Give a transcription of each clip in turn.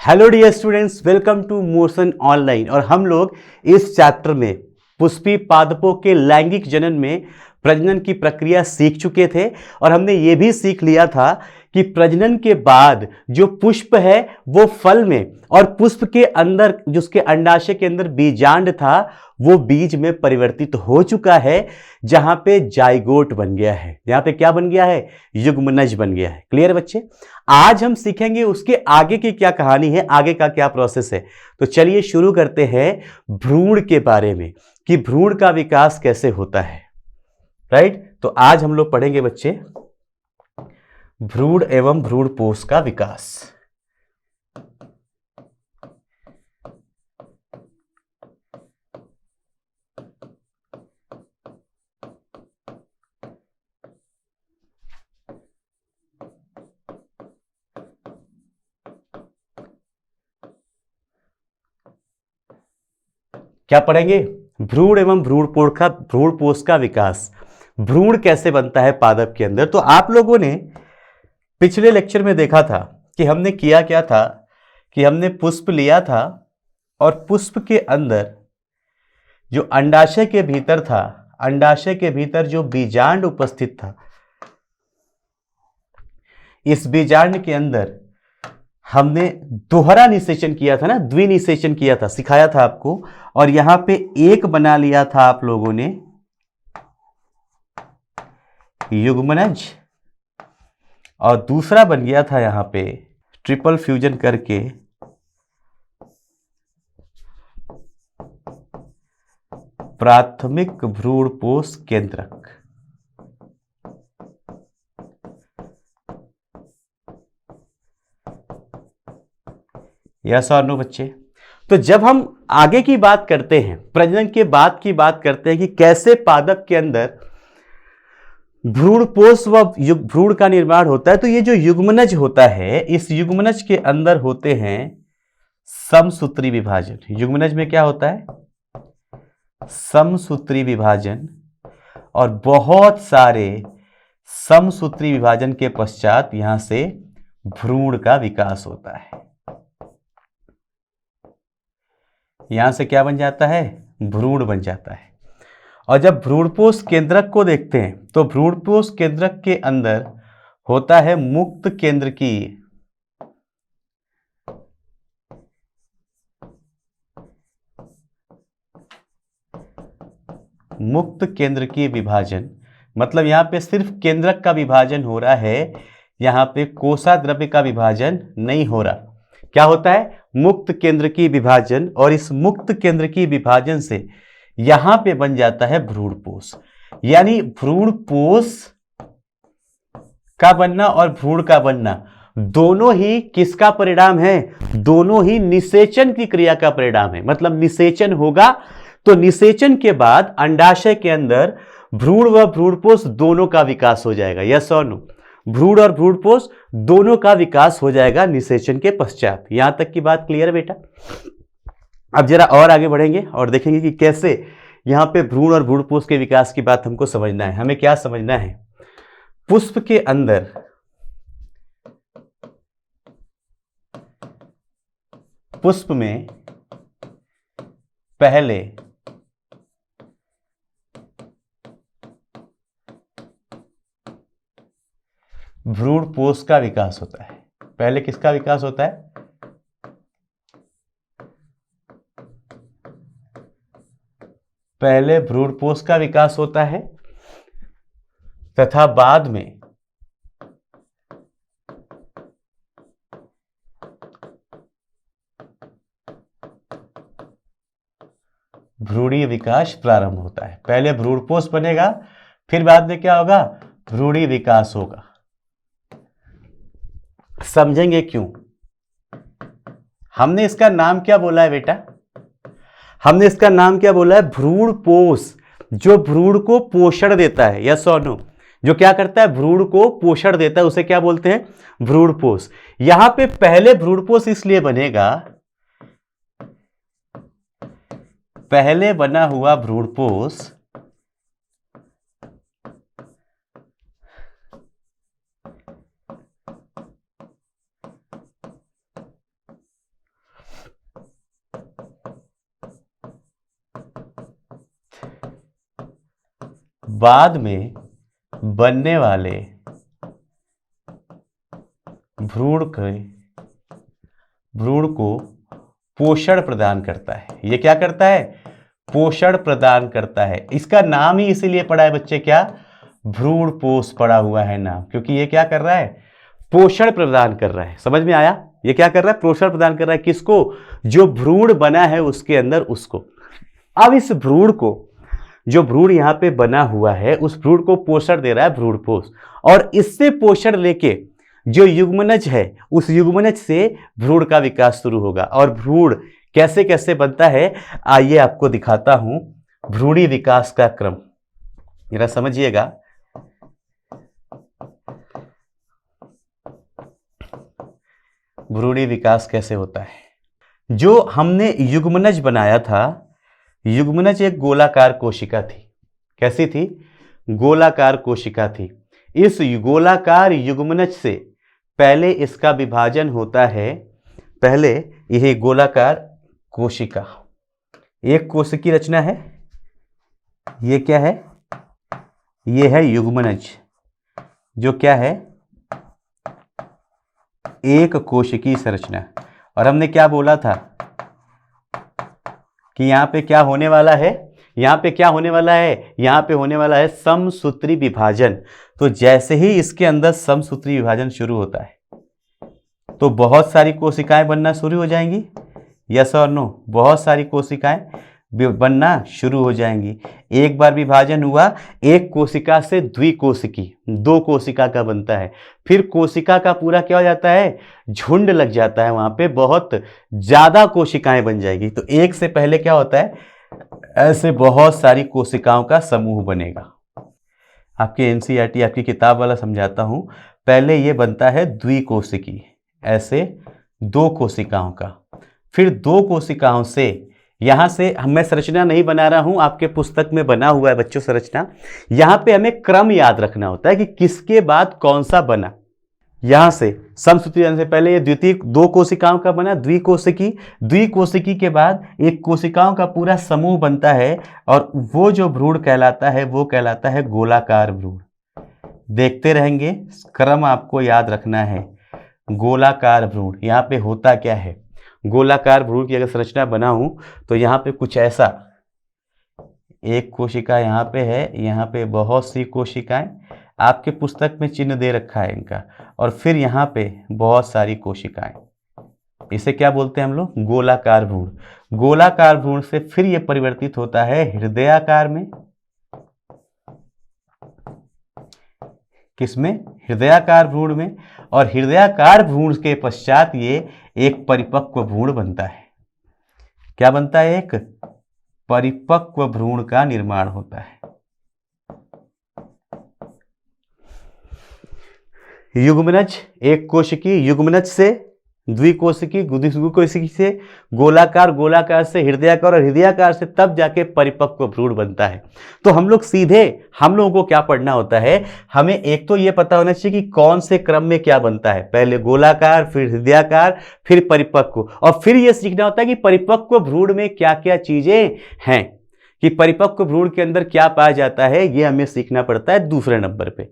Hello dear students, welcome to Motion online. और हम लोग इस चैप्टर में पुष्पी पादपों के लैंगिक जनन में प्रजनन की प्रक्रिया सीख चुके थे। और हमने ये भी सीख लिया था कि प्रजनन के बाद जो पुष्प है वो फल में, और पुष्प के अंदर जो उसके अंडाशय के अंदर बीजांड था वो बीज में परिवर्तित हो चुका है, जहां पे जाइगोट बन गया है। यहां पे क्या बन गया है? युग्मनज बन गया है। क्लियर बच्चे? आज हम सीखेंगे उसके आगे की क्या कहानी है, आगे का क्या प्रोसेस है। तो चलिए शुरू करते हैं भ्रूण के बारे में कि भ्रूण का विकास कैसे होता है। राइट? तो आज हम लोग पढ़ेंगे बच्चे भ्रूण एवं भ्रूणपोष का विकास। क्या पढ़ेंगे? भ्रूण एवं भ्रूणपोष का विकास। भ्रूण कैसे बनता है पादप के अंदर। तो आप लोगों ने पिछले लेक्चर में देखा था कि हमने किया क्या था कि हमने पुष्प लिया था और पुष्प के अंदर जो अंडाशय के भीतर था, अंडाशय के भीतर जो बीजांड उपस्थित था, इस बीजांड के अंदर हमने दोहरा निषेचन किया था ना, द्विनिषेचन किया था, सिखाया था आपको। और यहां पे एक बना लिया था आप लोगों ने युग्मनज, और दूसरा बन गया था यहां पे ट्रिपल फ्यूजन करके प्राथमिक भ्रूणपोष केंद्रक। यस और नो बच्चे? तो जब हम आगे की बात करते हैं, प्रजनन के बाद की बात करते हैं कि कैसे पादप के अंदर भ्रूणपोष व भ्रूण का निर्माण होता है, तो ये जो युग्मनज होता है, इस युग्मनज के अंदर होते हैं समसूत्री विभाजन। युग्मनज में क्या होता है? समसूत्री विभाजन। और बहुत सारे समसूत्री विभाजन के पश्चात यहां से भ्रूण का विकास होता है। यहां से क्या बन जाता है? भ्रूण बन जाता है। और जब भ्रूणपोष केंद्रक को देखते हैं तो भ्रूणपोष केंद्रक के अंदर होता है मुक्त केंद्रकीय। मुक्त केंद्रकीय विभाजन मतलब यहां पे सिर्फ केंद्रक का विभाजन हो रहा है, यहां पे कोशाद्रव्य का विभाजन नहीं हो रहा। क्या होता है? मुक्त केंद्रकीय विभाजन। और इस मुक्त केंद्रकीय विभाजन से यहां पे बन जाता है भ्रूणपोष। यानी भ्रूणपोष का बनना और भ्रूण का बनना दोनों ही किसका परिणाम है? दोनों ही निषेचन की क्रिया का परिणाम है। मतलब निषेचन होगा तो निषेचन के बाद अंडाशय के अंदर भ्रूण व भ्रूणपोष दोनों का विकास हो जाएगा। यस और नो? भ्रूण और भ्रूणपोष दोनों का विकास हो जाएगा निषेचन के पश्चात। यहां तक की बात क्लियर है बेटा? अब जरा और आगे बढ़ेंगे और देखेंगे कि कैसे यहां पे भ्रूण और भ्रूणपोष के विकास की बात हमको समझना है। हमें क्या समझना है? पुष्प के अंदर पुष्प में पहले भ्रूणपोष का विकास होता है। पहले किसका विकास होता है? पहले भ्रूणपोष का विकास होता है तथा बाद में भ्रूणीय विकास प्रारंभ होता है। पहले भ्रूणपोष बनेगा, फिर बाद में क्या होगा? भ्रूणीय विकास होगा। समझेंगे क्यों? हमने इसका नाम क्या बोला है बेटा? हमने इसका नाम क्या बोला है? भ्रूणपोष। जो भ्रूण को पोषण देता है। यस और नो? जो क्या करता है? भ्रूण को पोषण देता है, उसे क्या बोलते हैं? भ्रूणपोष। यहां पे पहले भ्रूणपोष इसलिए बनेगा, पहले बना हुआ भ्रूणपोष बाद में बनने वाले भ्रूण को पोषण प्रदान करता है। ये क्या करता है? पोषण प्रदान करता है। इसका नाम ही इसीलिए पड़ा है बच्चे, क्या? भ्रूण पोष पड़ा हुआ है नाम, क्योंकि ये क्या कर रहा है? पोषण प्रदान कर रहा है। समझ में आया? ये क्या कर रहा है? पोषण प्रदान कर रहा है। किसको? जो भ्रूण बना है उसके अंदर, उसको। अब इस भ्रूण को, जो भ्रूण यहां पे बना हुआ है, उस भ्रूण को पोषण दे रहा है भ्रूण पोष, और इससे पोषण लेके जो युग्मनज है, उस युग्मनज से भ्रूण का विकास शुरू होगा। और भ्रूण कैसे कैसे बनता है, आइए आपको दिखाता हूं भ्रूणी विकास का क्रम। जरा समझिएगा। भ्रूणी विकास कैसे होता है। जो हमने युग्मनज बनाया था, युग्मनज एक गोलाकार कोशिका थी। कैसी थी? गोलाकार कोशिका थी। इस गोलाकार युग्मनज से पहले इसका विभाजन होता है। पहले यह गोलाकार कोशिका, एक कोशिकी रचना है। ये क्या है? ये है युग्मनज, जो क्या है? एक कोशिकीय संरचना। और हमने क्या बोला था कि यहां पे क्या होने वाला है? यहां पे क्या होने वाला है? यहां पे होने वाला है समसूत्री विभाजन। तो जैसे ही इसके अंदर समसूत्री विभाजन शुरू होता है, तो बहुत सारी कोशिकाएं बनना शुरू हो जाएंगी। यस और नो? बहुत सारी कोशिकाएं बनना शुरू हो जाएंगी। एक बार विभाजन हुआ, एक कोशिका से द्विकोशिकी, दो कोशिका का बनता है। फिर कोशिका का पूरा क्या हो जाता है? झुंड लग जाता है। वहां पे बहुत ज्यादा कोशिकाएं बन जाएगी। तो एक से पहले क्या होता है? ऐसे बहुत सारी कोशिकाओं का समूह बनेगा। आपके एनसीईआरटी, आपकी किताब वाला समझाता हूं। पहले ये बनता है द्विकोशिकी, ऐसे दो कोशिकाओं का। फिर दो कोशिकाओं से, यहां से मैं संरचना नहीं बना रहा हूं, आपके पुस्तक में बना हुआ है बच्चों संरचना। यहां पे हमें क्रम याद रखना होता है कि किसके बाद कौन सा बना। यहां से समसूत्री से पहले ये द्वितीय दो कोशिकाओं का बना, द्विकोशिकी। द्विकोशिकी के बाद एक कोशिकाओं का पूरा समूह बनता है, और वो जो भ्रूण कहलाता है वो कहलाता है गोलाकार भ्रूण। देखते रहेंगे, क्रम आपको याद रखना है। गोलाकार भ्रूण, यहां पे होता क्या है? गोलाकार भ्रूण की अगर संरचना बनाऊं तो यहां पे कुछ ऐसा, एक कोशिका यहां पे है, यहां पे बहुत सी कोशिकाएं, आपके पुस्तक में चिन्ह दे रखा है इनका, और फिर यहां पे बहुत सारी कोशिकाएं। इसे क्या बोलते हैं हम लोग? गोलाकार भ्रूण। गोलाकार भ्रूण से फिर यह परिवर्तित होता है हृदयाकार में। किसमें? हृदयाकार भ्रूण में। और हृदयाकार भ्रूण के पश्चात ये एक परिपक्व भ्रूण बनता है। क्या बनता है? एक परिपक्व भ्रूण का निर्माण होता है। युग्मनज, एक कोशिकी, युग्मनज से द्विकोशिकी, द्विकोशिकी से गोलाकार, गोलाकार से हृदयाकार, और हृदयाकार से तब जाके परिपक्व भ्रूण बनता है। तो हम लोग सीधे, हम लोगों को क्या पढ़ना होता है? हमें एक तो ये पता होना चाहिए कि कौन से क्रम में क्या बनता है। पहले गोलाकार, फिर हृदयाकार, फिर परिपक्व। और फिर यह सीखना होता है कि परिपक्व भ्रूण में क्या क्या चीजें हैं, कि परिपक्व भ्रूण के अंदर क्या पाया जाता है, यह हमें सीखना पड़ता है दूसरे नंबर पे।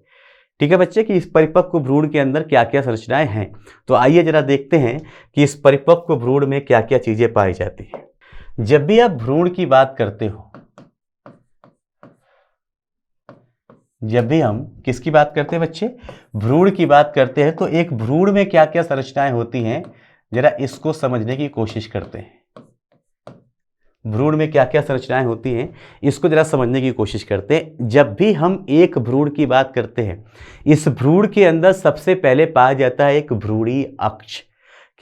ठीक है बच्चे, कि इस परिपक्व भ्रूण के अंदर क्या क्या संरचनाएं हैं। तो आइए जरा देखते हैं कि इस परिपक्व भ्रूण में क्या क्या चीजें पाई जाती हैं। जब भी आप भ्रूण की बात करते हो, जब भी हम किसकी बात करते हैं बच्चे? भ्रूण की बात करते हैं, तो एक भ्रूण में क्या क्या संरचनाएं होती हैं, जरा इसको समझने की कोशिश करते हैं। भ्रूण में क्या क्या संरचनाएं होती हैं, इसको जरा समझने की कोशिश करते हैं। जब भी हम एक भ्रूण की बात करते हैं, इस भ्रूण के अंदर सबसे पहले पाया जाता है एक भ्रूणी अक्ष।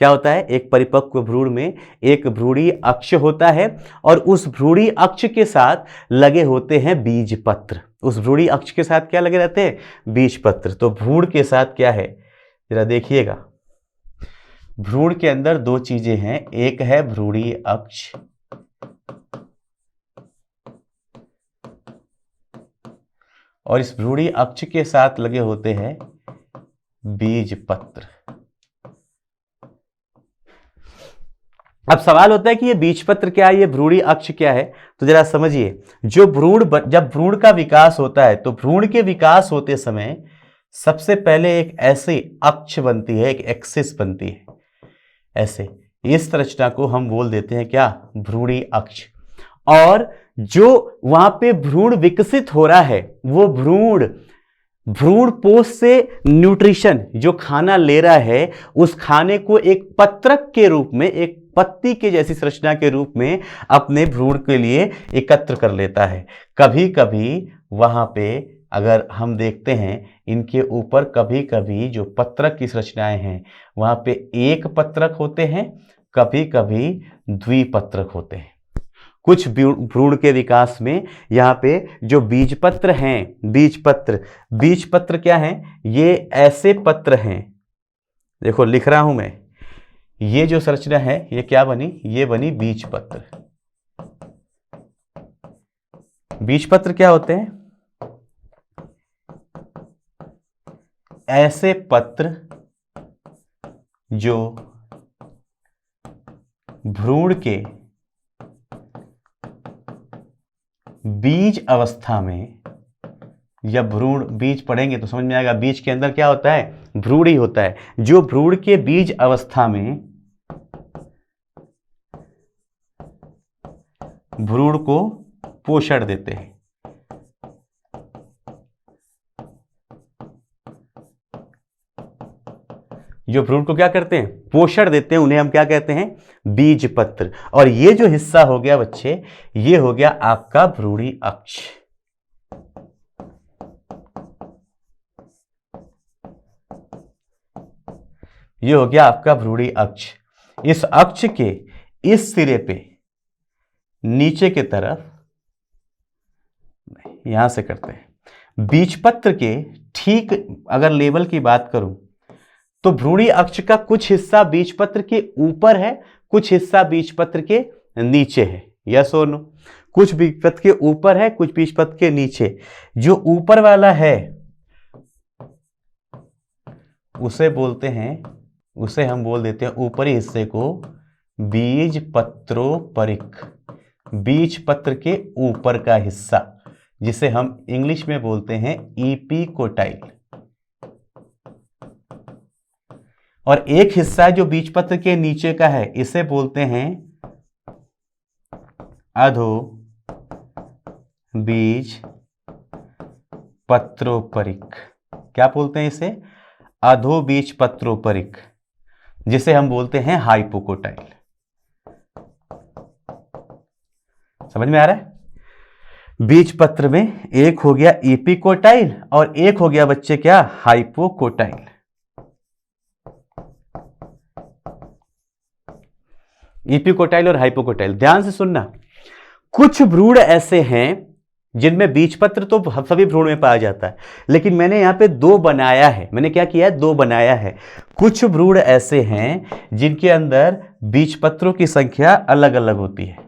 क्या होता है? एक परिपक्व भ्रूण में एक भ्रूणी अक्ष होता है, और उस भ्रूणी अक्ष के साथ लगे होते हैं बीज पत्र। उस भ्रूणी अक्ष के साथ क्या लगे रहते हैं? बीज पत्र। तो भ्रूण के साथ क्या है, जरा देखिएगा। भ्रूण के अंदर दो चीजें हैं, एक है भ्रूणी अक्ष, और इस भ्रूणी अक्ष के साथ लगे होते हैं बीज पत्र। अब सवाल होता है कि ये बीजपत्र क्या है, ये भ्रूणी अक्ष क्या है। तो जरा समझिए, जो जब भ्रूण का विकास होता है तो भ्रूण के विकास होते समय सबसे पहले एक ऐसी अक्ष बनती है, एक एक्सिस बनती है ऐसे। इस संरचना को हम बोल देते हैं क्या, भ्रूणी अक्ष। और जो वहां पे भ्रूण विकसित हो रहा है वो भ्रूण पोष से न्यूट्रिशन जो खाना ले रहा है उस खाने को एक पत्रक के रूप में, एक पत्ती के जैसी संरचना के रूप में अपने भ्रूण के लिए एकत्र कर लेता है। कभी कभी वहां पे अगर हम देखते हैं इनके ऊपर कभी कभी जो पत्रक की संरचनाएं हैं वहां पे एक पत्रक होते हैं, कभी कभी द्विपत्रक होते हैं। कुछ भ्रूण के विकास में यहाँ पे जो बीजपत्र हैं, बीजपत्र क्या है, ये ऐसे पत्र हैं, देखो लिख रहा हूं मैं, ये जो संरचना है ये क्या बनी, ये बनी बीजपत्र। बीजपत्र क्या होते हैं, ऐसे पत्र जो भ्रूण के बीज अवस्था में, जब भ्रूण, बीज पढ़ेंगे तो समझ में आएगा, बीज के अंदर क्या होता है, भ्रूण ही होता है। जो भ्रूण के बीज अवस्था में भ्रूण को पोषण देते हैं, जो भ्रूण को क्या करते हैं, पोषण देते हैं, उन्हें हम क्या कहते हैं, बीजपत्र। और ये जो हिस्सा हो गया बच्चे, ये हो गया आपका भ्रूणी अक्ष। ये हो गया आपका भ्रूणी अक्ष। इस अक्ष के इस सिरे पे नीचे के तरफ, यहां से करते हैं, बीजपत्र के ठीक अगर लेवल की बात करूं तो भ्रूणी अक्ष का कुछ हिस्सा बीजपत्र के ऊपर है, कुछ हिस्सा बीजपत्र के नीचे है। यस और नो, कुछ बीजपत्र के ऊपर है, कुछ बीजपत्र के नीचे। जो ऊपर वाला है उसे बोलते हैं, उसे हम बोल देते हैं, ऊपरी हिस्से को बीजपत्रोपरिक, बीजपत्र के ऊपर का हिस्सा, जिसे हम इंग्लिश में बोलते हैं इपिकोटाइल। और एक हिस्सा जो बीजपत्र के नीचे का है इसे बोलते हैं अधो बीज पत्रोपरिक। क्या बोलते हैं इसे, अधो बीज पत्रोपरिक, जिसे हम बोलते हैं हाइपोकोटाइल। समझ में आ रहा है, बीजपत्र में एक हो गया एपिकोटाइल और एक हो गया बच्चे क्या, हाइपोकोटाइल। एपिकोटाइल और हाइपोकोटाइल, ध्यान से सुनना। कुछ भ्रूण ऐसे हैं जिनमें बीजपत्र तो सभी भ्रूण में पाया जाता है, लेकिन मैंने यहां पे दो बनाया है। मैंने क्या किया है, दो बनाया है। कुछ भ्रूण ऐसे हैं जिनके अंदर बीजपत्रों की संख्या अलग अलग होती है।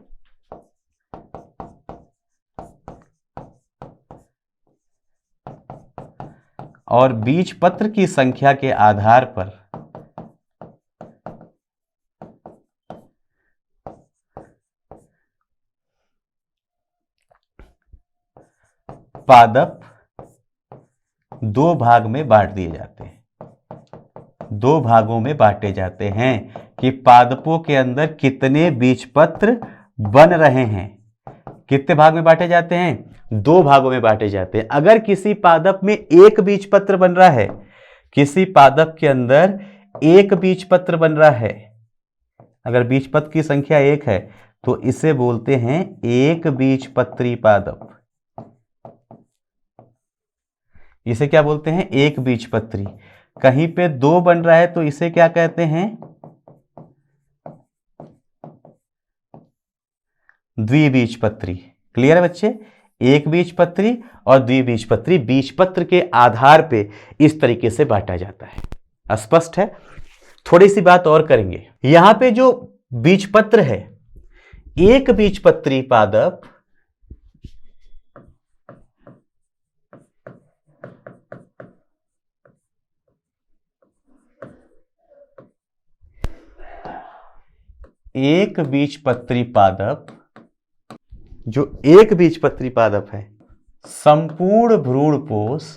और बीजपत्र की संख्या के आधार पर पादप दो भाग में बांट दिए जाते हैं, दो भागों में बांटे जाते हैं कि पादपों के अंदर कितने बीजपत्र बन रहे हैं। कितने भाग में बांटे जाते हैं, दो भागों में बांटे जाते हैं। अगर किसी पादप में एक बीजपत्र बन रहा है, किसी पादप के अंदर एक बीजपत्र बन रहा है, अगर बीजपत्र की संख्या एक है तो इसे बोलते हैं एक बीजपत्री पादप। इसे क्या बोलते हैं, एक बीजपत्री। कहीं पे दो बन रहा है तो इसे क्या कहते हैं, द्विबीजपत्री। क्लियर है बच्चे, एक बीजपत्री और द्विबीजपत्री। बीजपत्र के आधार पे इस तरीके से बांटा जाता है। स्पष्ट है। थोड़ी सी बात और करेंगे। यहां पे जो बीजपत्र है, एक बीजपत्री पादप एक बीजपत्री पादप, जो एक बीजपत्री पादप है, संपूर्ण भ्रूणपोष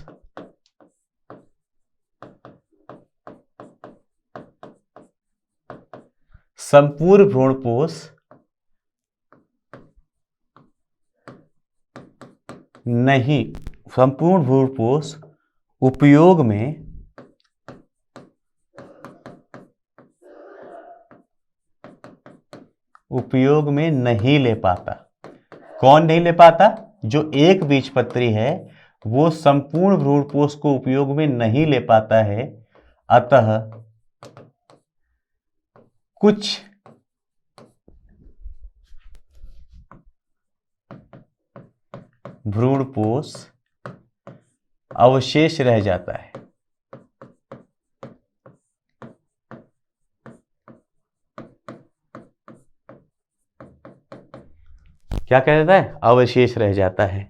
नहीं, संपूर्ण भ्रूणपोष उपयोग में नहीं ले पाता। कौन नहीं ले पाता? जो एक बीजपत्री है वो संपूर्ण भ्रूणपोष को उपयोग में नहीं ले पाता है, अतः कुछ भ्रूणपोष अवशेष रह जाता है। क्या कह देता है? अवशेष रह जाता है।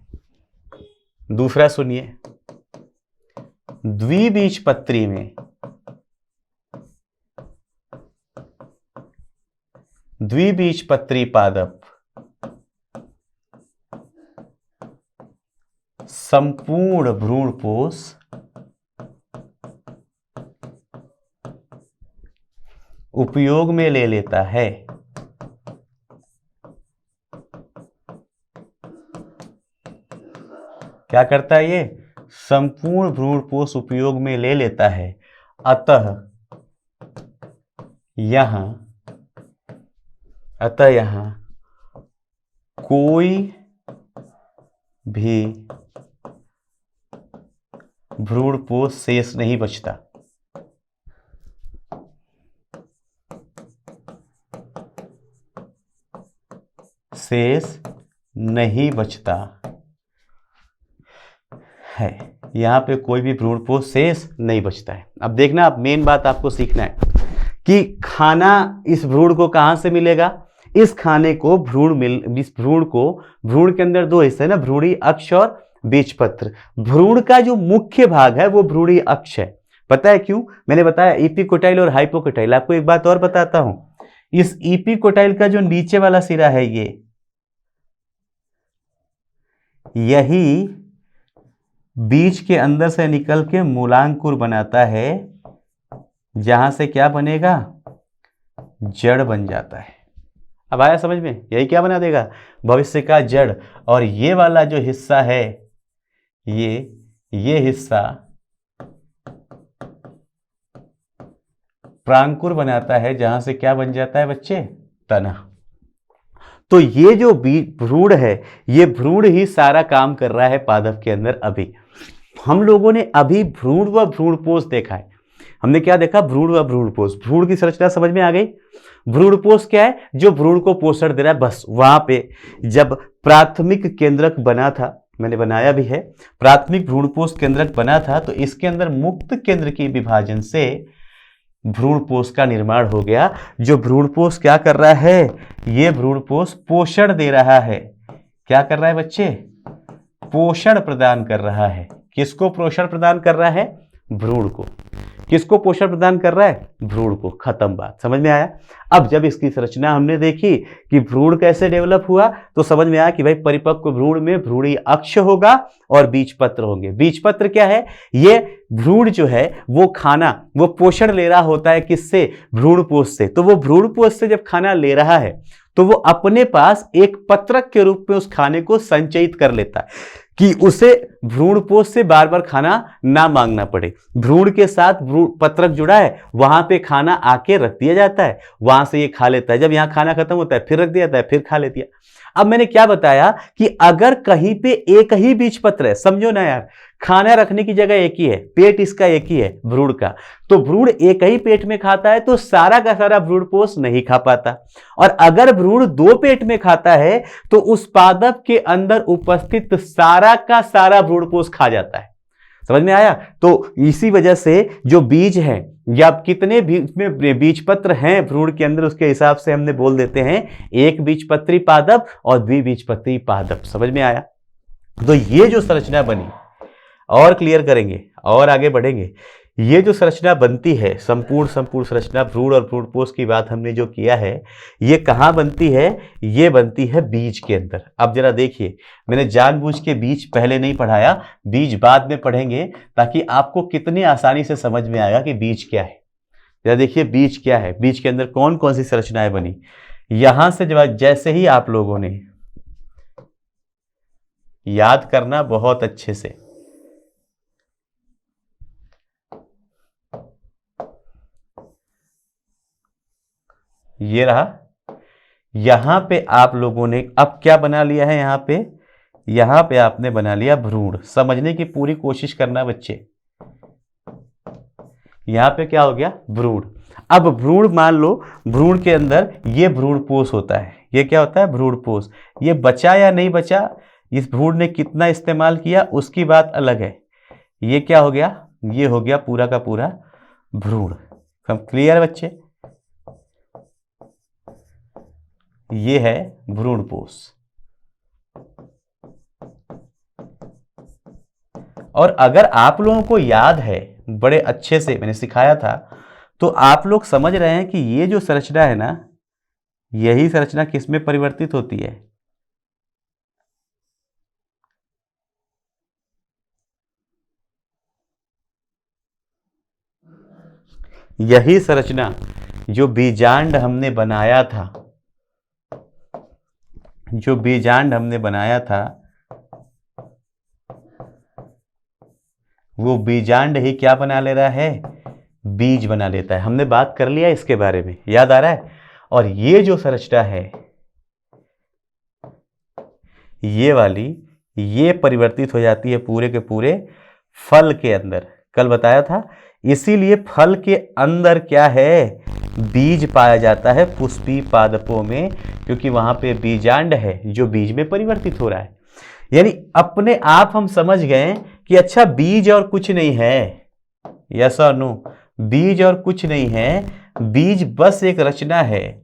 दूसरा सुनिए, द्विबीजपत्री में द्विबीजपत्री पादप संपूर्ण भ्रूणपोष उपयोग में ले लेता है। क्या करता है ये? संपूर्ण भ्रूणपोष उपयोग में ले लेता है, अतः यहां कोई भी भ्रूणपोष शेष नहीं बचता। शेष नहीं बचता है, यहां पे कोई भी भ्रूणपोष शेष नहीं बचता है। अब देखना, अब मेन बात आपको सीखना है कि खाना इस भ्रूण को कहां से मिलेगा। इस खाने को इस भ्रूण के अंदर दो हिस्से है ना, भ्रूणी अक्ष और बीजपत्र। भ्रूण का जो मुख्य भाग है वो भ्रूणी अक्ष है। पता है क्यों? मैंने बताया इपिकोटाइल और हाइपोकोटाइल। आपको एक बात और बताता हूं, इस इपिकोटाइल का जो नीचे वाला सिरा है यही बीज के अंदर से निकल के मूलांकुर बनाता है, जहां से क्या बनेगा? जड़ बन जाता है। अब आया समझ में? यही क्या बना देगा? भविष्य का जड़। और ये वाला जो हिस्सा है, ये हिस्सा प्रांकुर बनाता है, जहां से क्या बन जाता है बच्चे? तना। तो ये जो भ्रूण है, ये भ्रूण ही सारा काम कर रहा है पादप के अंदर। अभी हम लोगों ने अभी भ्रूण व भ्रूणपोष देखा है। हमने क्या देखा? भ्रूण व भ्रूणपोष। भ्रूण की संरचना समझ में आ गई। भ्रूणपोष क्या है? जो भ्रूण को पोषण दे रहा है। बस वहां पे जब प्राथमिक केंद्रक बना था, मैंने बनाया भी है, प्राथमिक भ्रूणपोष केंद्रक बना था, तो इसके अंदर मुक्त केंद्र की विभाजन से भ्रूणपोष का निर्माण हो गया। जो भ्रूणपोष क्या कर रहा है? ये भ्रूणपोष पोषण दे रहा है। क्या कर रहा है बच्चे? पोषण प्रदान कर रहा है। किसको पोषण प्रदान कर रहा है? भ्रूण को। किसको पोषण प्रदान कर रहा है? भ्रूण को। खत्म बात। समझ में आया? अब जब इसकी संरचना हमने देखी कि भ्रूण कैसे डेवलप हुआ, तो समझ में आया कि भाई परिपक्व भ्रूण में भ्रूणी अक्ष होगा और बीजपत्र होंगे। बीजपत्र क्या है? ये भ्रूण जो है वो खाना, वो पोषण ले रहा होता है। किससे? भ्रूणपोष से। तो वो भ्रूणपोष से जब खाना ले रहा है तो वो अपने पास एक पत्रक के रूप में उस खाने को संचयित कर लेता है कि उसे भ्रूणपोष से बार बार खाना ना मांगना पड़े। भ्रूण के साथ पत्रक जुड़ा है, वहां पे खाना आके रख दिया जाता है, वहां से ये खा लेता है। जब यहाँ खाना खत्म होता है फिर रख दिया जाता है, फिर खा लेती है। अब मैंने क्या बताया कि अगर कहीं पे एक ही बीजपत्र है, समझो ना यार, खाना रखने की जगह एक ही है, पेट इसका एक ही है भ्रूण का, तो भ्रूण एक ही पेट में खाता है तो सारा का सारा भ्रूणपोष नहीं खा पाता। और अगर भ्रूण दो पेट में खाता है तो उस पादप के अंदर उपस्थित सारा का सारा भ्रूणपोष खा जाता है। समझ में आया? तो इसी वजह से जो बीज है या कितने बीजपत्र हैं भ्रूण के अंदर, उसके हिसाब से हमने बोल देते हैं एक बीजपत्री पादप और द्विबीजपत्री पादप। समझ में आया? तो ये जो संरचना बनी, और क्लियर करेंगे और आगे बढ़ेंगे। ये जो संरचना बनती है, संपूर्ण संपूर्ण संरचना, भ्रूण और भ्रूणपोष की बात हमने जो किया है, ये कहाँ बनती है? ये बनती है बीज के अंदर। अब जरा देखिए, मैंने जानबूझ के बीज पहले नहीं पढ़ाया, बीज बाद में पढ़ेंगे ताकि आपको कितनी आसानी से समझ में आएगा कि बीज क्या है। जरा देखिए बीज क्या है, बीज के अंदर कौन कौन सी संरचनाएं बनी। यहां से जब जैसे ही आप लोगों ने याद करना बहुत अच्छे से, ये रहा, यहां पे आप लोगों ने अब क्या बना लिया है? यहां पे आपने बना लिया भ्रूण। समझने की पूरी कोशिश करना बच्चे। यहां पे क्या हो गया? भ्रूण। अब भ्रूण मान लो, भ्रूण के अंदर ये भ्रूणपोष होता है। ये क्या होता है? भ्रूणपोष। ये बचा या नहीं बचा, इस भ्रूण ने कितना इस्तेमाल किया उसकी बात अलग है। ये क्या हो गया? ये हो गया पूरा का पूरा भ्रूण। हम क्लियर बच्चे? ये है भ्रूणपोष। और अगर आप लोगों को याद है, बड़े अच्छे से मैंने सिखाया था, तो आप लोग समझ रहे हैं कि ये जो संरचना है ना, यही संरचना किसमें परिवर्तित होती है? यही संरचना जो बीजांड हमने बनाया था, जो बीजांड हमने बनाया था, वो बीजांड ही क्या बना ले रहा है? बीज बना लेता है। हमने बात कर लिया इसके बारे में, याद आ रहा है? और ये जो संरचना है, ये वाली, ये परिवर्तित हो जाती है पूरे के पूरे फल के अंदर। कल बताया था, इसीलिए फल के अंदर क्या है? बीज पाया जाता है पुष्पीय पादपों में, क्योंकि वहां पे बीजांड है जो बीज में परिवर्तित हो रहा है। यानी अपने आप हम समझ गए कि अच्छा बीज और कुछ नहीं है। यस और नो? बीज और कुछ नहीं है, बीज बस एक रचना है।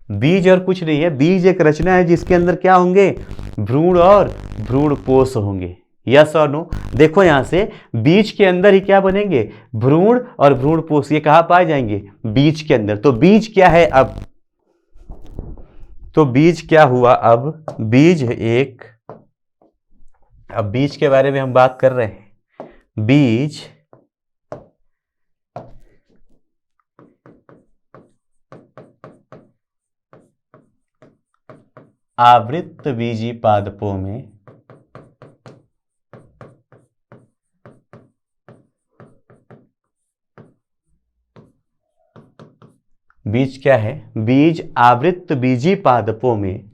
बीज और कुछ नहीं है, बीज एक रचना है जिसके अंदर क्या होंगे? भ्रूण और भ्रूणपोष होंगे। यस और नो? देखो यहां से, बीज के अंदर ही क्या बनेंगे? भ्रूण और भ्रूणपोष। ये कहां पाए जाएंगे? बीज के अंदर। तो बीज क्या है अब? तो बीज क्या हुआ अब? बीज एक, अब बीज के बारे में हम बात कर रहे हैं। बीज आवृत्त बीजी पादपों में बीज क्या है? बीज आवृत्त बीजी पादपों में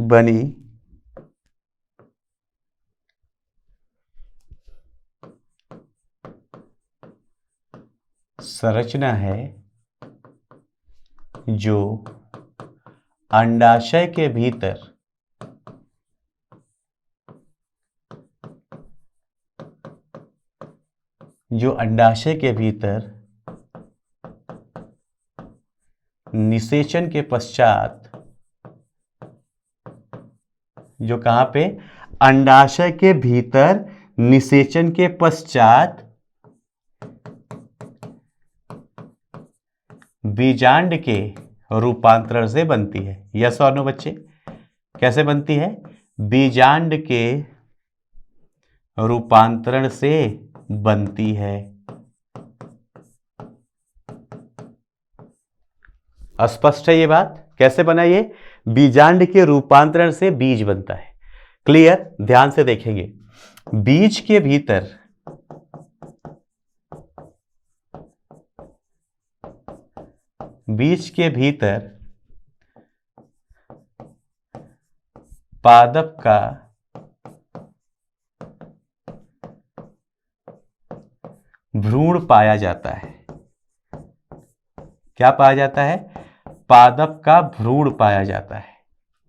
बनी संरचना है जो अंडाशय के भीतर निषेचन के पश्चात, जो कहां पे? अंडाशय के भीतर निषेचन के पश्चात बीजांड के रूपांतरण से बनती है। यस और नो बच्चे? कैसे बनती है? बीजांड के रूपांतरण से बनती है। स्पष्ट है ये बात? कैसे बना ये? बीजांड के रूपांतरण से बीज बनता है। क्लियर? ध्यान से देखेंगे। बीज के भीतर पादप का भ्रूण पाया जाता है। क्या पाया जाता है? पादप का भ्रूण पाया जाता है।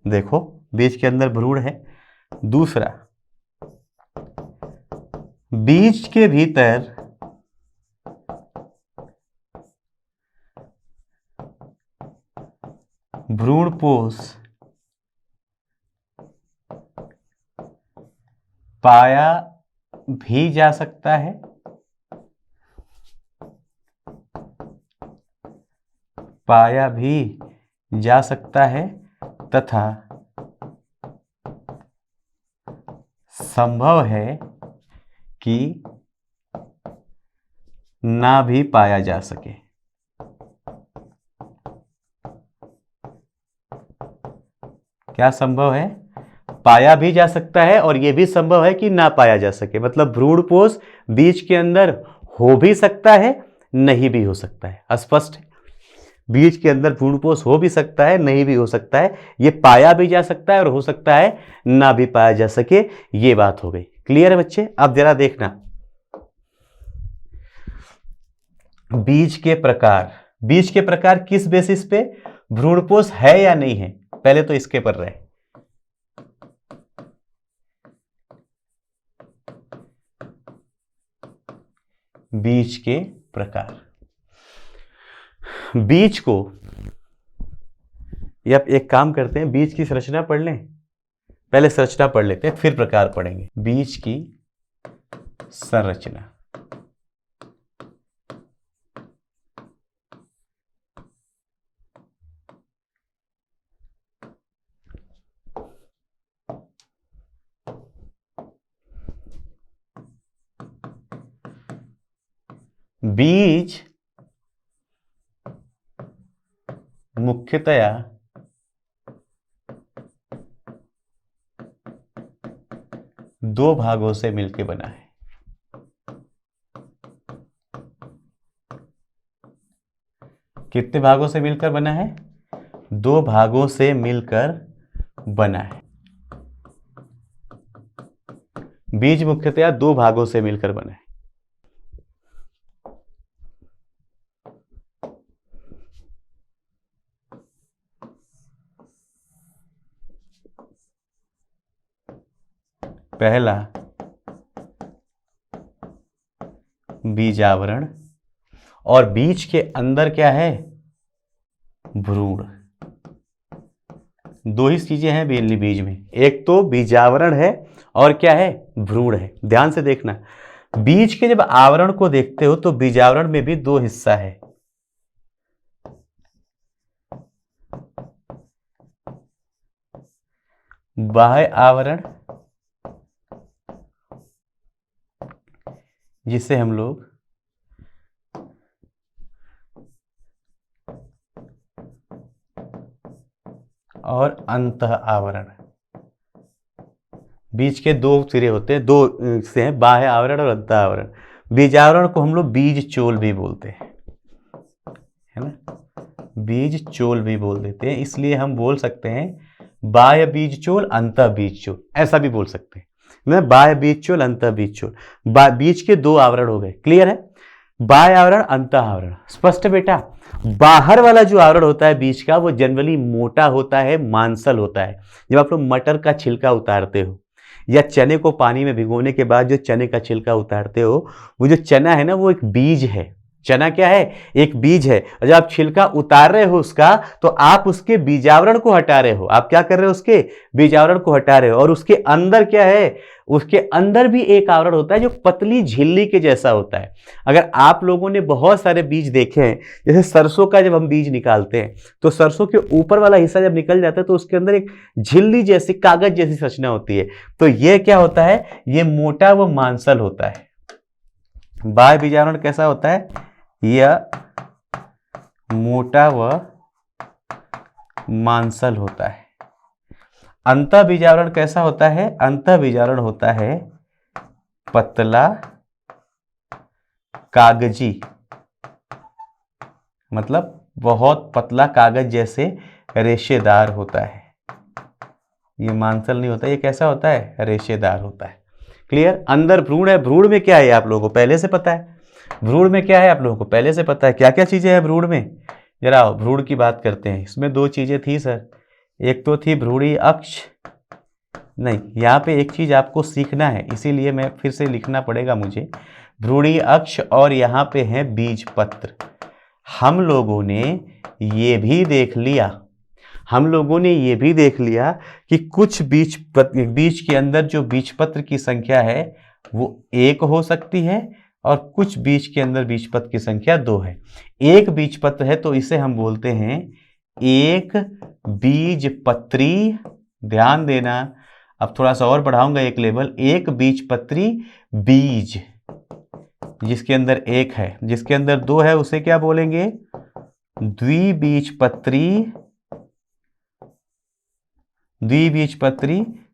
देखो, बीज के अंदर भ्रूण है। दूसरा, बीज के भीतर भ्रूणपोष पाया भी जा सकता है, पाया भी जा सकता है तथा संभव है कि ना भी पाया जा सके। क्या संभव है? पाया भी जा सकता है और यह भी संभव है कि ना पाया जा सके। मतलब भ्रूणपोष बीज के अंदर हो भी सकता है, नहीं भी हो सकता है। स्पष्ट है? बीज के अंदर भ्रूणपोष हो भी सकता है, नहीं भी हो सकता है। यह पाया भी जा सकता है और हो सकता है ना भी पाया जा सके। ये बात हो गई। क्लियर है बच्चे? अब जरा देखना बीज के प्रकार। बीज के प्रकार किस बेसिस पे? भ्रूणपोष है या नहीं है, पहले तो इसके पर रहे। बीज के प्रकार। बीज को, या एक काम करते हैं, बीज की संरचना पढ़ लें। पहले संरचना पढ़ लेते हैं, फिर प्रकार पढ़ेंगे। बीज की संरचना। बीज मुख्यतया दो भागों से मिलकर बना है। कितने भागों से मिलकर बना है? दो भागों से मिलकर बना है। बीज मुख्यतया दो भागों से मिलकर बना है। पहला बीजावरण, और बीज के अंदर क्या है? भ्रूण। दो ही चीजें हैं बीज में, एक तो बीजावरण है और क्या है? भ्रूण है। ध्यान से देखना, बीज के जब आवरण को देखते हो तो बीजावरण में भी दो हिस्सा है। बाह्य आवरण, जिसे हम लोग और अंतः आवरण। बीज के दो सिरे होते हैं, दो से हैं, बाह्य आवरण और अंतः आवरण। बीजावरण को हम लोग बीज चोल भी बोलते हैं, है ना? बीज चोल भी बोल देते हैं। इसलिए हम बोल सकते हैं बाह्य बीज चोल, अंतः बीज चोल, ऐसा भी बोल सकते हैं ना। बाह्य बीज चोल, अंतः बीज चोल। बीज के दो आवरण हो गए। क्लियर है? बाह्य आवरण, अंतः आवरण। स्पष्ट है बेटा? बाहर वाला जो आवरण होता है बीज का, वो जनरली मोटा होता है, मांसल होता है। जब आप लोग मटर का छिलका उतारते हो या चने को पानी में भिगोने के बाद जो चने का छिलका उतारते हो, वो जो चना है ना, वो एक बीज है। चना क्या है? एक बीज है। जब आप छिलका उतार रहे हो उसका, तो आप उसके बीजावरण को हटा रहे हो। आप क्या कर रहे हो? उसके बीजावरण को हटा रहे हो। और उसके अंदर क्या है? उसके अंदर भी एक आवरण होता है जो पतली झिल्ली के जैसा होता है। अगर आप लोगों ने बहुत सारे बीज देखे हैं, जैसे सरसों का जब हम बीज निकालते हैं तो सरसों के ऊपर वाला हिस्सा जब निकल जाता है तो उसके अंदर एक झिल्ली जैसी, कागज जैसी संरचना होती है। तो यह क्या होता है? यह मोटा व मांसल होता है। बाह्य बीजावरण कैसा होता है? यह मोटा व मांसल होता है। अंतः बीजावरण कैसा होता है? अंतः बीजावरण होता है पतला, कागजी, मतलब बहुत पतला कागज जैसे रेशेदार होता है। ये मांसल नहीं होता। ये कैसा होता है? रेशेदार होता है। क्लियर? अंदर भ्रूण है। भ्रूण में क्या है आप लोगों को पहले से पता है। भ्रूण में क्या है आप लोगों को पहले से पता है। क्या क्या चीजें हैं भ्रूण में? जरा भ्रूण की बात करते हैं। इसमें दो चीजें थी सर। एक तो थी भ्रूणीय अक्ष। नहीं, यहाँ पे एक चीज आपको सीखना है, इसीलिए मैं फिर से लिखना पड़ेगा मुझे। भ्रूणीय अक्ष और यहाँ पे है बीज पत्र। हम लोगों ने ये भी देख लिया, हम लोगों ने ये भी देख लिया कि कुछ बीज के अंदर जो बीजपत्र की संख्या है वो 1 हो सकती है और कुछ बीज के अंदर बीजपत्र की संख्या 2 है। एक बीजपत्र है तो इसे हम बोलते हैं एक बीजपत्री। ध्यान देना, अब थोड़ा सा और बढ़ाऊंगा एक लेवल, एक बीजपत्री बीज जिसके अंदर 1 है, जिसके अंदर 2 है उसे क्या बोलेंगे? द्विबीजपत्री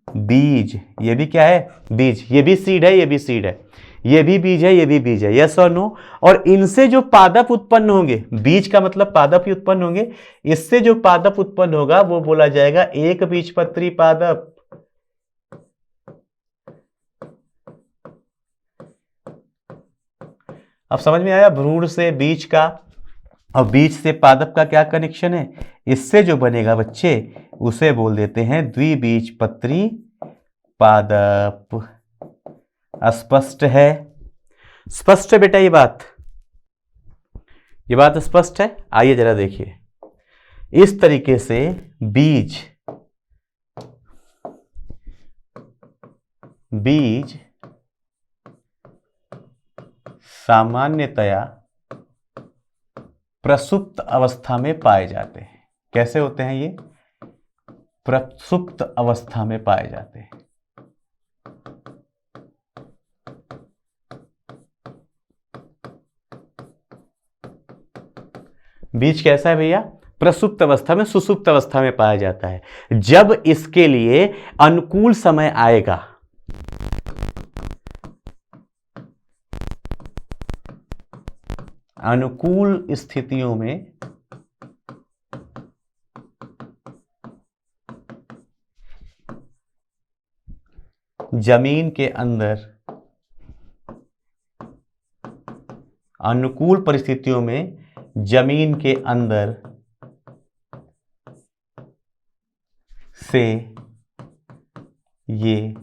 बीज। ये भी क्या है? बीज। ये भी सीड है, ये भी सीड है, ये भी बीज है, ये भी बीज है। यस और नो? और इनसे जो पादप उत्पन्न होंगे, बीज का मतलब पादप ही उत्पन्न होंगे, इससे जो पादप उत्पन्न होगा वो बोला जाएगा एक बीजपत्री पादप। अब समझ में आया भ्रूण से बीज का और बीज से पादप का क्या कनेक्शन है? इससे जो बनेगा बच्चे उसे बोल देते हैं द्विबीजपत्री पादप। स्पष्ट है? स्पष्ट है बेटा ये बात स्पष्ट है? आइए जरा देखिए, इस तरीके से बीज सामान्यतया प्रसुप्त अवस्था में पाए जाते हैं। कैसे होते हैं ये? प्रसुप्त अवस्था में पाए जाते हैं। बीज कैसा है भैया? प्रसुप्त अवस्था में, सुसुप्त अवस्था में पाया जाता है। जब इसके लिए अनुकूल समय आएगा, अनुकूल स्थितियों में जमीन के अंदर, अनुकूल परिस्थितियों में जमीन के अंदर से ये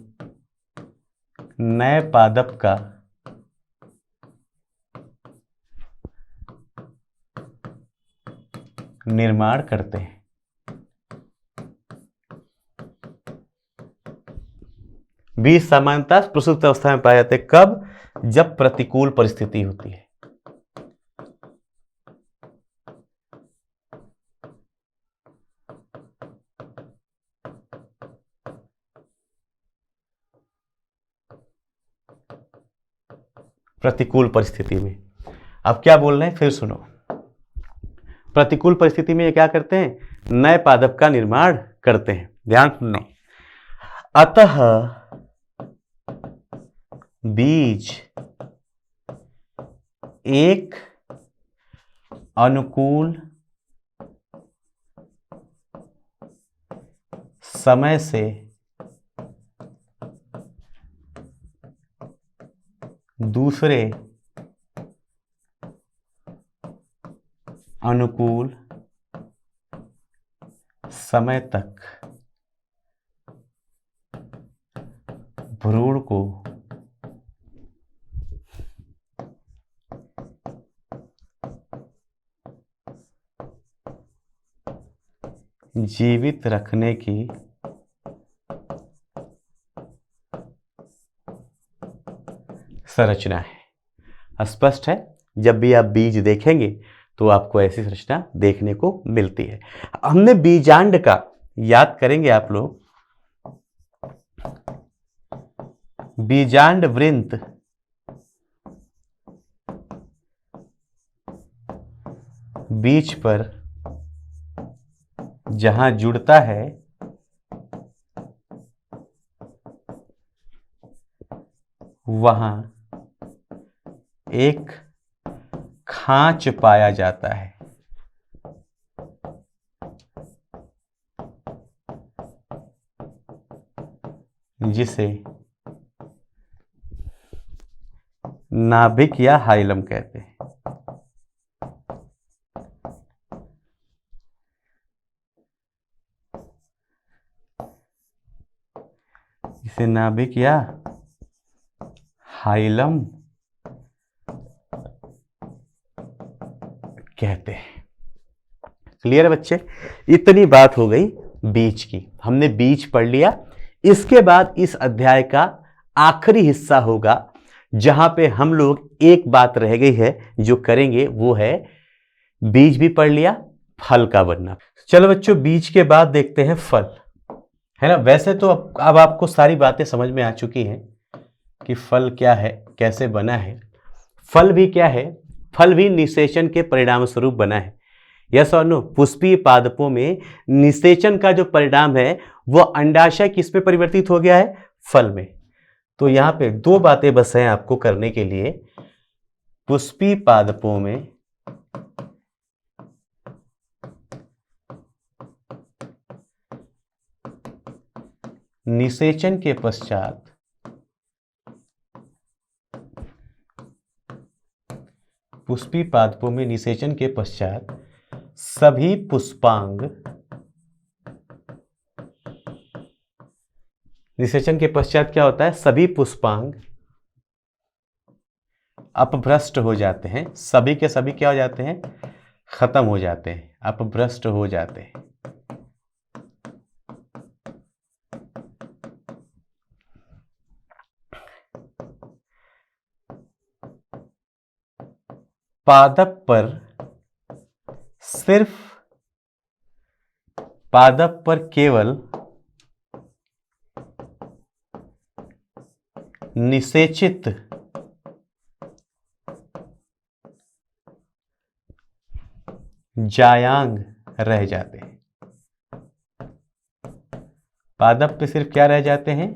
नए पादप का निर्माण करते हैं। बीज सामान्यतः प्रसुप्त अवस्था में पाए जाते हैं। कब? जब प्रतिकूल परिस्थिति होती है। प्रतिकूल परिस्थिति में। अब क्या बोल रहे हैं फिर सुनो। प्रतिकूल परिस्थिति में ये क्या करते हैं? नए पादप का निर्माण करते हैं। ध्यान सुनो। अतः बीज एक अनुकूल समय से दूसरे अनुकूल समय तक भ्रूण को जीवित रखने की संरचना है। स्पष्ट है? जब भी आप बीज देखेंगे तो आपको ऐसी संरचना देखने को मिलती है। हमने बीजांड का याद करेंगे आप लोग, बीजांड वृंत बीज पर जहां जुड़ता है वहां एक खांच पाया जाता है, जिसे नाभिक या हाइलम कहते हैं। इसे नाभिक या हाइलम कहते हैं। क्लियर है बच्चे? इतनी बात हो गई बीज की, हमने बीज पढ़ लिया। इसके बाद इस अध्याय का आखिरी हिस्सा होगा जहां पे हम लोग एक बात रह गई है जो करेंगे, वो है बीज भी पढ़ लिया, फल का बनना। चलो बच्चों, बीज के बाद देखते हैं फल, है ना। वैसे तो अब आपको सारी बातें समझ में आ चुकी हैं कि फल क्या है, कैसे बना है। फल भी क्या है? फल भी निषेचन के परिणाम स्वरूप बना है। यस और नो? पुष्पीय पादपों में निषेचन का जो परिणाम है वो अंडाशय किस में परिवर्तित हो गया है? फल में। तो यहां पे दो बातें बस हैं आपको करने के लिए। पुष्पीय पादपों में निषेचन के पश्चात पुष्पीय पादपों में निषेचन के पश्चात सभी पुष्पांग, निषेचन के पश्चात क्या होता है? सभी पुष्पांग अपभ्रष्ट हो जाते हैं। सभी के सभी क्या हो जाते हैं? खत्म हो जाते हैं, अपभ्रष्ट हो जाते हैं। पादप पर सिर्फ, पादप पर केवल निषेचित जायांग रह जाते हैं। पादप पे सिर्फ क्या रह जाते हैं?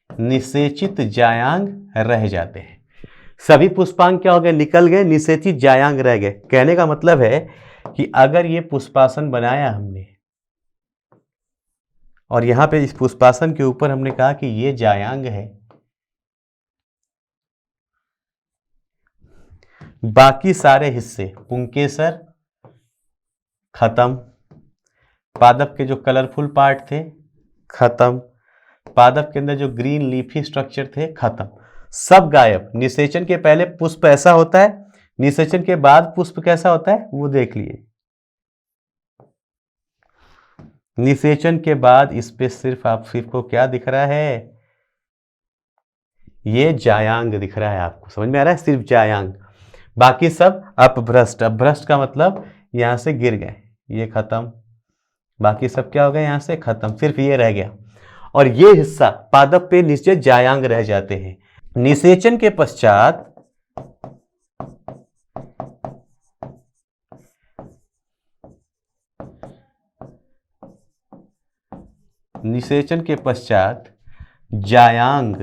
निषेचित जायांग रह जाते हैं। सभी पुष्पांग क्या हो गए? निकल गए, निषेचित जायांग रह गए। कहने का मतलब है कि अगर ये पुष्पासन बनाया हमने और यहां पे इस पुष्पासन के ऊपर हमने कहा कि ये जायांग है, बाकी सारे हिस्से पुंकेसर खत्म, पादप के जो कलरफुल पार्ट थे खत्म, पादप के अंदर जो ग्रीन लीफी स्ट्रक्चर थे खत्म, सब गायब। निषेचन के पहले पुष्प ऐसा होता है, निषेचन के बाद पुष्प कैसा होता है वो देख लिए। निषेचन के बाद इस पे सिर्फ आपको क्या दिख रहा है? ये जायांग दिख रहा है। आपको समझ में आ रहा है? सिर्फ जायांग, बाकी सब अपभ्रष्ट। अपभ्रष्ट का मतलब यहां से गिर गए, ये खत्म, बाकी सब क्या हो गया? यहां से खत्म, सिर्फ ये रह गया। और ये हिस्सा पादप पे निश्चित जायांग रह जाते हैं। निषेचन के पश्चात निषेचन के पश्चात जायांग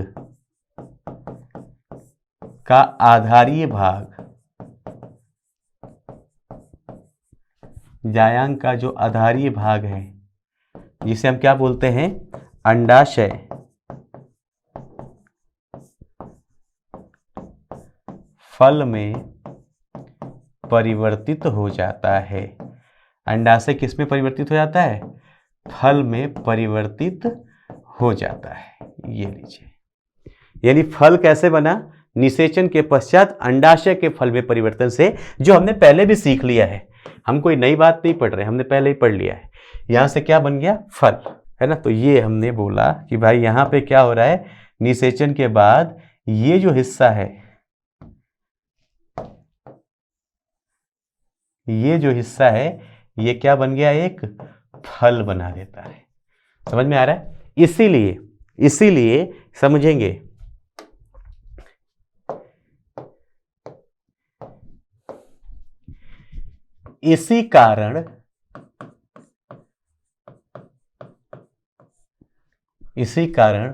का आधारीय भाग, जायांग का जो आधारीय भाग है जिसे हम क्या बोलते हैं? अंडाशय, फल में परिवर्तित हो जाता है। अंडाशय किस में परिवर्तित हो जाता है? फल में परिवर्तित हो जाता है। ये लीजिए, यानी फल कैसे बना? निषेचन के पश्चात अंडाशय के फल में परिवर्तन से, जो हमने पहले भी सीख लिया है। हम कोई नई बात नहीं पढ़ रहे, हमने पहले ही पढ़ लिया है। यहां से क्या बन गया? फल, है ना। तो ये हमने बोला कि भाई यहां पे क्या हो रहा है? निषेचन के बाद ये जो हिस्सा है, ये जो हिस्सा है ये क्या बन गया? एक फल बना देता है। समझ में आ रहा है? इसीलिए इसीलिए समझेंगे, इसी कारण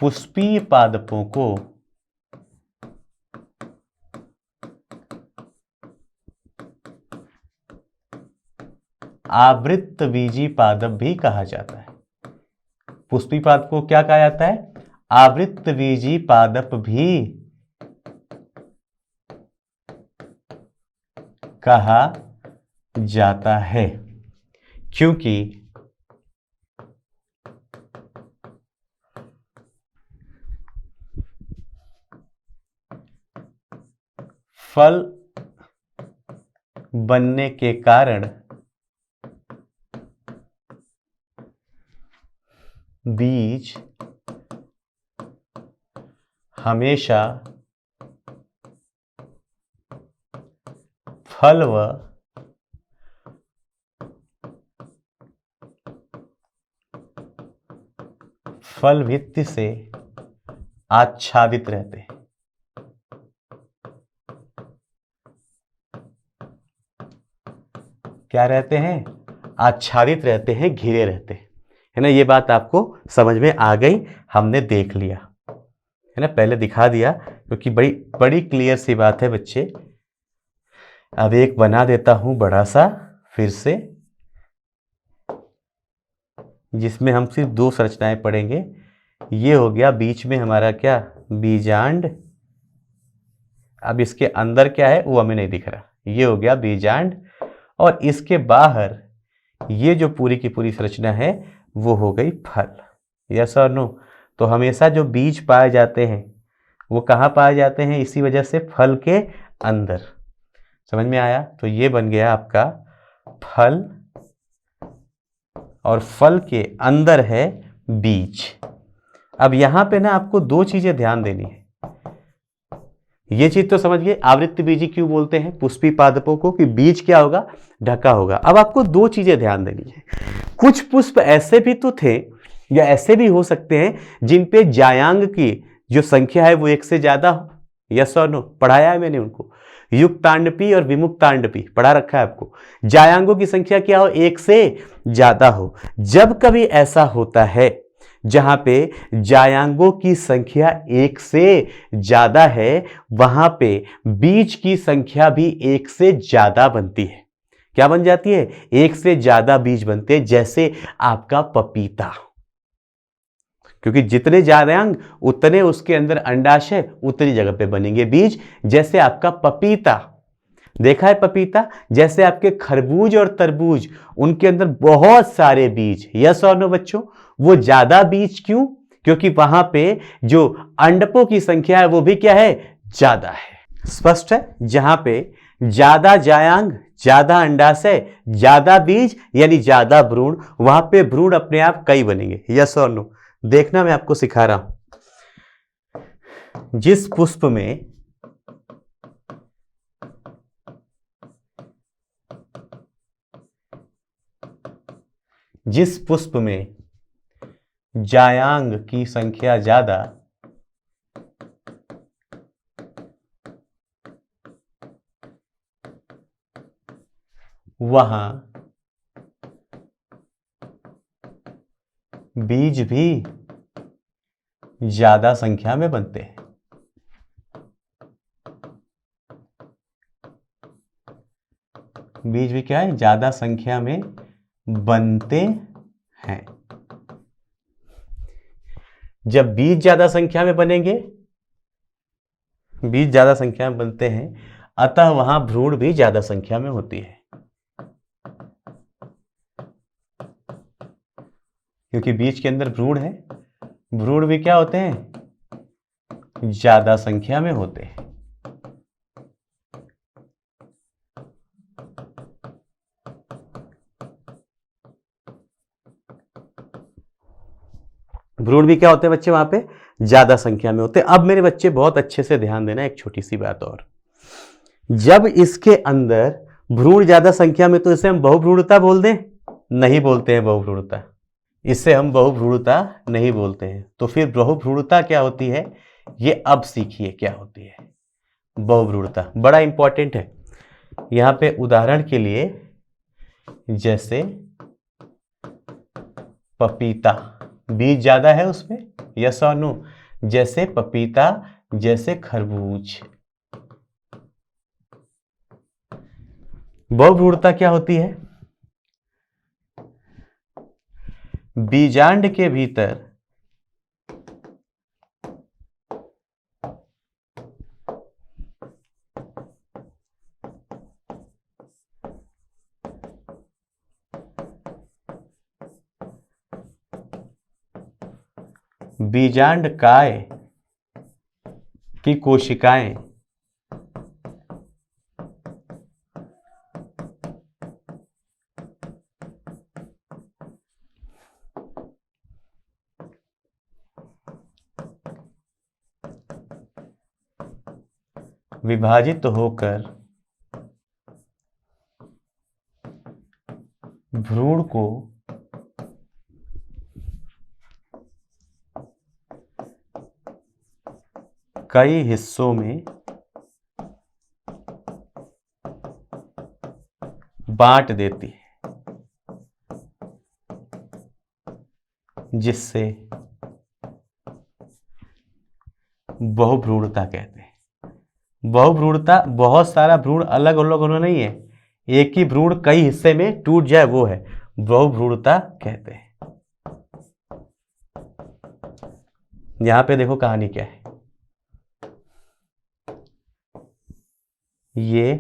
पुष्पीय पादपों को आवृत्तबीजी पादप भी कहा जाता है। पुष्पीय पादप को क्या कहा जाता है? आवृत्तबीजी पादप भी कहा जाता है, क्योंकि फल बनने के कारण बीज हमेशा फल व फल भित्ति से आच्छादित रहते हैं। क्या रहते हैं? आच्छादित रहते हैं, घिरे रहते हैं, है ना। ये बात आपको समझ में आ गई, हमने देख लिया, है ना, पहले दिखा दिया क्योंकि बड़ी बड़ी क्लियर सी बात है बच्चे। अब एक बना देता हूं बड़ा सा फिर से, जिसमें हम सिर्फ 2 संरचनाएं पढ़ेंगे। ये हो गया बीच में हमारा क्या, बीजांड। अब इसके अंदर क्या है वो हमें नहीं दिख रहा। ये हो गया बीजांड, और इसके बाहर ये जो पूरी की पूरी संरचना है वो हो गई फल। यस और नो? तो हमेशा जो बीज पाए जाते हैं वो कहाँ पाए जाते हैं? इसी वजह से फल के अंदर। समझ में आया? तो ये बन गया आपका फल, और फल के अंदर है बीज। अब यहां पे ना आपको 2 चीजें ध्यान देनी है। ये चीज तो समझ गए, आवृत्त बीजी क्यों बोलते हैं पुष्पी पादपों को, कि बीज क्या होगा, ढका होगा। अब आपको 2 चीजें ध्यान देनी है। कुछ पुष्प ऐसे भी तो थे, या ऐसे भी हो सकते हैं जिन पे जायांग की जो संख्या है वो 1 से ज्यादा हो। यस और नो? पढ़ाया है मैंने उनको, युक्तांडपी और विमुक्तांडपी पढ़ा रखा है आपको। जायांगों की संख्या क्या हो, 1 से ज्यादा हो। जब कभी ऐसा होता है जहां पे जायांगों की संख्या 1 से ज्यादा है, वहां पे बीज की संख्या भी 1 से ज्यादा बनती है। क्या बन जाती है? 1 से ज्यादा बीज बनते हैं। जैसे आपका पपीता, क्योंकि जितने जायांग उतने उसके अंदर अंडाशय, उतनी जगह पे बनेंगे बीज। जैसे आपका पपीता, देखा है पपीता? जैसे आपके खरबूज और तरबूज, उनके अंदर बहुत सारे बीज। यस और नो बच्चों? वो ज्यादा बीज क्यों? क्योंकि वहां पे जो अंडकों की संख्या है वो भी क्या है, ज्यादा है। स्पष्ट है? जहां पे ज्यादा जायांग, ज्यादा अंडाशय, ज्यादा बीज यानी ज्यादा भ्रूण, वहां पे भ्रूण अपने आप कई बनेंगे। यस और नो? देखना, मैं आपको सिखा रहा हूं। जिस पुष्प में जायांग की संख्या ज्यादा, वहां बीज भी ज्यादा संख्या में बनते हैं। बीज भी क्या है, ज्यादा संख्या में बनते हैं। जब बीज ज्यादा संख्या में बनेंगे, बीज ज्यादा संख्या में बनते हैं, अतः वहां भ्रूण भी ज्यादा संख्या में होती है। क्योंकि बीज के अंदर भ्रूण है, भ्रूण भी क्या होते हैं, ज्यादा संख्या में होते हैं। भ्रूण भी क्या होते हैं बच्चे, वहां पे ज्यादा संख्या में होते हैं। अब मेरे बच्चे बहुत अच्छे से ध्यान देना, एक छोटी सी बात और। जब इसके अंदर भ्रूण ज्यादा संख्या में, तो इसे हम बहुभ्रूणता बोल दें? नहीं बोलते हैं बहुभ्रूणता, इसे हम बहुभ्रूणता नहीं बोलते हैं। तो फिर बहुभ्रूणता क्या होती है, ये अब सीखिए क्या होती है बहुभ्रूणता। बड़ा इंपॉर्टेंट है। यहां पे उदाहरण के लिए, जैसे पपीता, बीज ज्यादा है उसमें, यस और नो? जैसे पपीता, जैसे खरबूज। बहुभ्रूणता क्या होती है? बीजांड के भीतर बीजांड काय की कोशिकाएं विभाजित होकर भ्रूण को कई हिस्सों में बांट देती है, जिससे बहुभ्रूणता कहते हैं। बहुभ्रूणता बहुत सारा भ्रूण अलग अलग होना नहीं है, एक ही भ्रूण कई हिस्से में टूट जाए वो है बहुभ्रूणता कहते हैं। यहां पे देखो कहानी क्या है, ये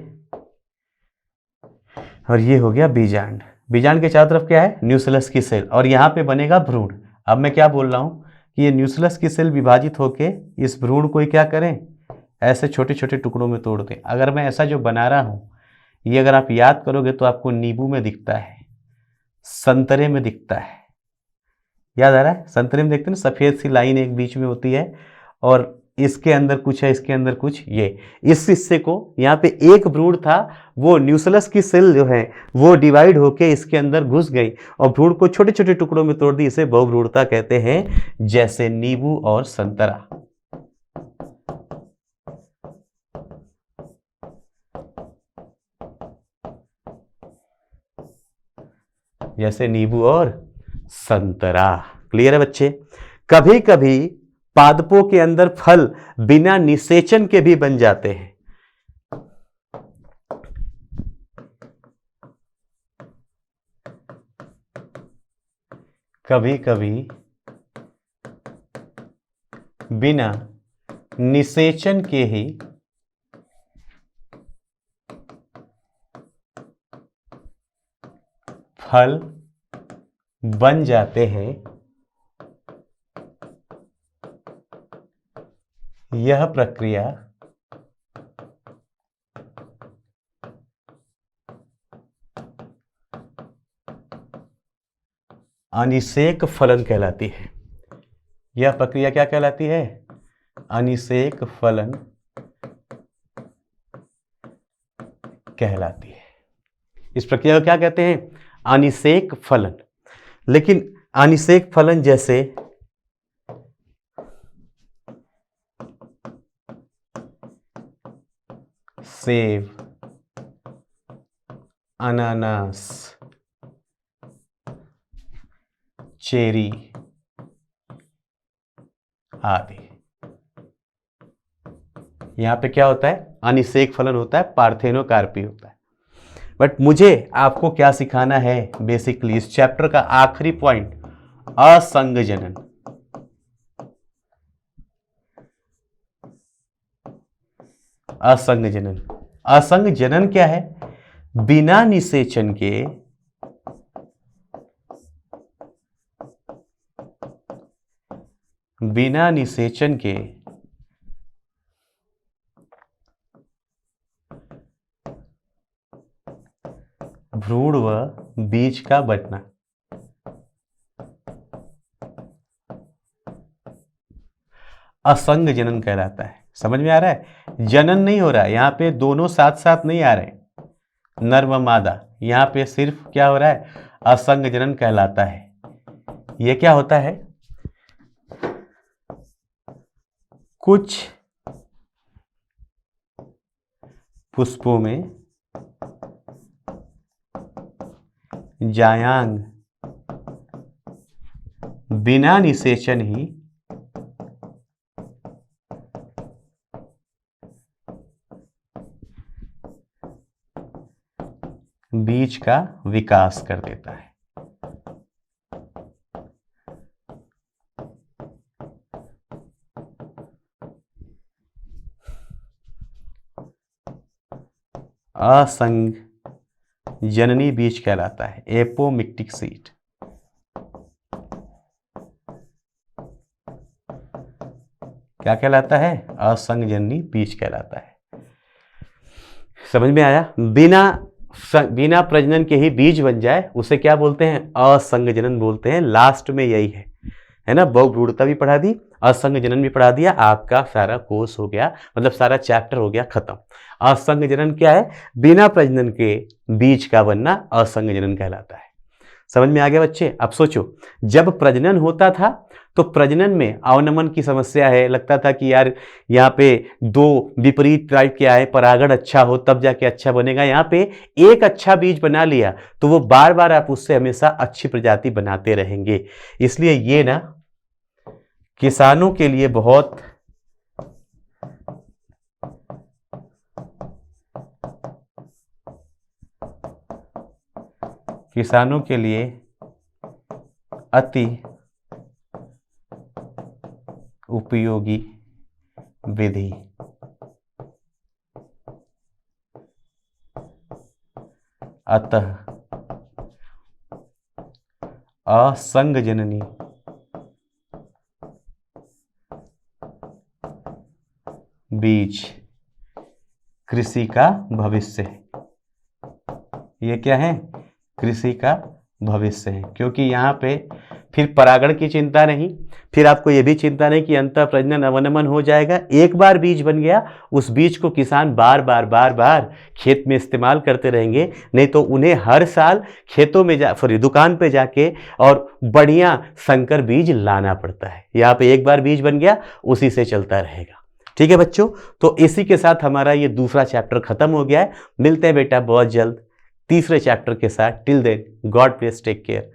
और ये हो गया बीजांड। बीजांड के चारों तरफ क्या है, न्यूक्लियस की सेल, और यहाँ पे बनेगा भ्रूण। अब मैं क्या बोल रहा हूँ कि ये न्यूक्लियस की सेल विभाजित होके इस भ्रूण को क्या करें, ऐसे छोटे छोटे टुकड़ों में तोड़ दें। अगर मैं ऐसा जो बना रहा हूँ, ये अगर आप याद करोगे तो आपको नींबू में दिखता है, संतरे में दिखता है, याद आ रहा है, संतरे में देखते हैं ना, सफ़ेद सी लाइन एक बीच में होती है और इसके अंदर कुछ है, इसके अंदर कुछ, ये इस हिस्से को, यहाँ पे एक भ्रूण था, वो न्यूक्लियस की सेल जो है वो डिवाइड होके इसके अंदर घुस गई और भ्रूण को छोटे छोटे टुकड़ों में तोड़ दी। इसे बहुभ्रूणता कहते हैं, जैसे नींबू और संतरा। जैसे नींबू और संतरा। क्लियर है बच्चे। कभी कभी पादपों के अंदर फल बिना निषेचन के भी बन जाते हैं। कभी कभी बिना निषेचन के ही फल बन जाते हैं। यह प्रक्रिया अनिषेक फलन कहलाती है। यह प्रक्रिया क्या कहलाती है, अनिषेक फलन कहलाती है। इस प्रक्रिया को क्या कहते हैं, अनिषेक फलन। लेकिन अनिषेक फलन जैसे सेब, अनानास, चेरी आदि, यहां पे क्या होता है, अनिषेक फलन होता है, पार्थेनोकार्पी होता है। बट मुझे आपको क्या सिखाना है, बेसिकली इस चैप्टर का आखिरी पॉइंट, असंग जनन। असंग जनन। असंग जनन क्या है, बिना निषेचन के भ्रूण व बीज का बनना। असंग जनन कहलाता है। समझ में आ रहा है, जनन नहीं हो रहा है यहां पे, दोनों साथ साथ नहीं आ रहे, नर व मादा, यहां पे सिर्फ क्या हो रहा है, असंग जनन कहलाता है। यह क्या होता है, कुछ पुष्पों में जायांग बिना निषेचन ही बीज का विकास कर देता है। असंग जननी बीज कहलाता है, एपोमिक्टिक सीड। क्या कहलाता है, असंग जननी बीज कहलाता है। समझ में आया, बिना प्रजनन के ही बीज बन जाए उसे क्या बोलते हैं, असंग जनन बोलते हैं। लास्ट में यही है ना, बहुभ्रूणता भी पढ़ा दी असंग जनन भी पढ़ा दिया, आपका सारा कोर्स हो गया, मतलब सारा चैप्टर हो गया खत्म। असंग जनन क्या है? बिना प्रजनन के बीज का बनना असंग जनन कहलाता है। समझ में आ गया बच्चे? अब सोचो, जब प्रजनन होता था तो प्रजनन में अवनमन की समस्या है, लगता था कि यार यहाँ पे दो विपरीत टाइप के आए, परागण अच्छा हो तब जाके अच्छा बनेगा। यहाँ पे एक अच्छा बीज बना लिया तो वो बार बार आप उससे हमेशा अच्छी प्रजाति बनाते रहेंगे। इसलिए ये ना किसानों के लिए बहुत अति उपयोगी विधि। अतः असंग जननी बीज कृषि का भविष्य है। ये क्या है? कृषि का भविष्य है, क्योंकि यहाँ पे फिर परागण की चिंता नहीं, फिर आपको ये भी चिंता नहीं कि अंतः प्रजनन अवनमन हो जाएगा। एक बार बीज बन गया, उस बीज को किसान बार बार खेत में इस्तेमाल करते रहेंगे, नहीं तो उन्हें हर साल खेतों में दुकान पे जाके और बढ़िया संकर बीज लाना पड़ता है। यहाँ पे एक बार बीज बन गया, उसी से चलता रहेगा। ठीक है बच्चों, तो इसी के साथ हमारा ये दूसरा चैप्टर खत्म हो गया है। मिलते हैं बेटा बहुत जल्द तीसरे चैप्टर के साथ। Till then, God please take care,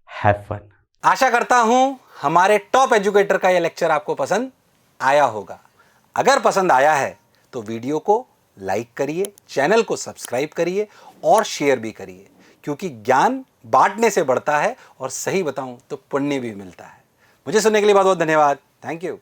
have fun. आशा करता हूं हमारे टॉप एजुकेटर का यह लेक्चर आपको पसंद आया होगा। अगर पसंद आया है तो वीडियो को लाइक करिए, चैनल को सब्सक्राइब करिए और शेयर भी करिए, क्योंकि ज्ञान बांटने से बढ़ता है और सही बताऊं तो पुण्य भी मिलता है। मुझे सुनने के लिए बहुत बहुत धन्यवाद। Thank you.